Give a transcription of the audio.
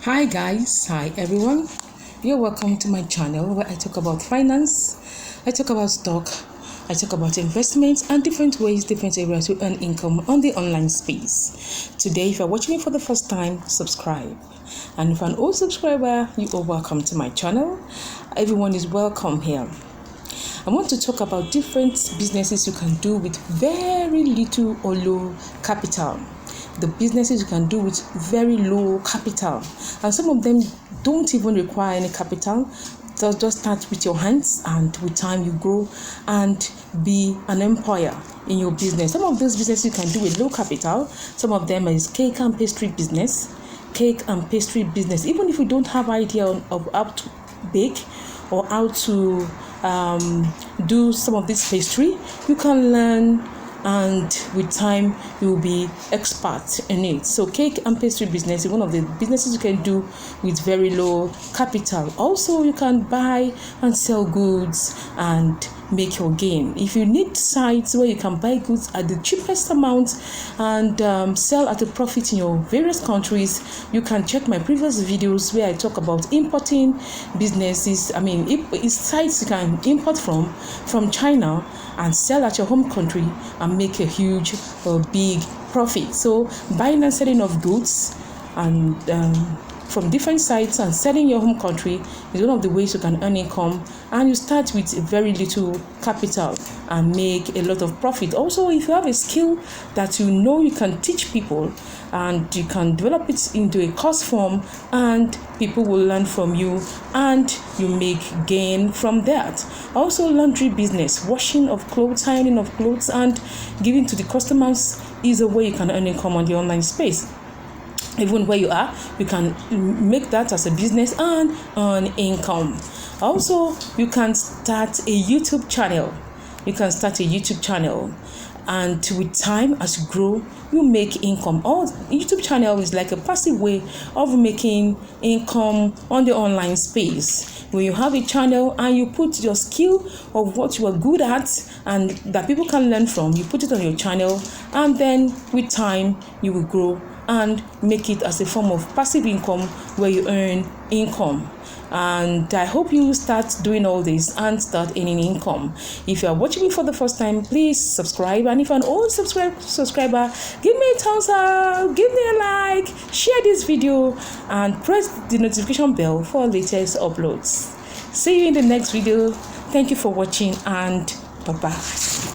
Hi guys, hi everyone. You're welcome to my channel where I talk about finance, I talk about stock, I talk about investments and different areas to earn income on the online space. Today, if you're watching me for the first time, subscribe. And if you're an old subscriber, you are welcome to my channel. Everyone is welcome here. I want to talk about different businesses you can do with very little or low capital. The businesses you can do with very low capital, and some of them don't even require any capital. So just start with your hands, and with time you grow and be an employer in your business. Some of those businesses you can do with low capital. Some of them is cake and pastry business. Even if you don't have idea of how to bake or how to do some of this pastry, you can learn, and with time you will be expert in it. So cake and pastry business is one of the businesses you can do with very low capital. Also, you can buy and sell goods and make your gain. If you need sites where you can buy goods at the cheapest amount and sell at a profit in your various countries, you can check my previous videos where I talk about importing businesses. It's sites you can import from China and sell at your home country and make a huge or big profit. So buying and selling of goods and from different sites and selling your home country is one of the ways you can earn income, and you start with very little capital and make a lot of profit. Also, if you have a skill that you can teach people, and you can develop it into a course form, and people will learn from you and you make gain from that. Also, laundry business, washing of clothes, ironing of clothes and giving to the customers is a way you can earn income on the online space. Even where you are, you can make that as a business and earn income. Also, you can start a YouTube channel. And with time, as you grow, you make income. Or YouTube channel is like a passive way of making income on the online space. When you have a channel and you put your skill of what you are good at and that people can learn from, you put it on your channel, and then with time you will grow and make it as a form of passive income where you earn income. And I hope you start doing all this and start earning income. If you are watching me for the first time, please subscribe. And if you're an old subscriber, give me a thumbs up, give me a like, share this video, and press the notification bell for latest uploads. See you in the next video. Thank you for watching, and bye-bye.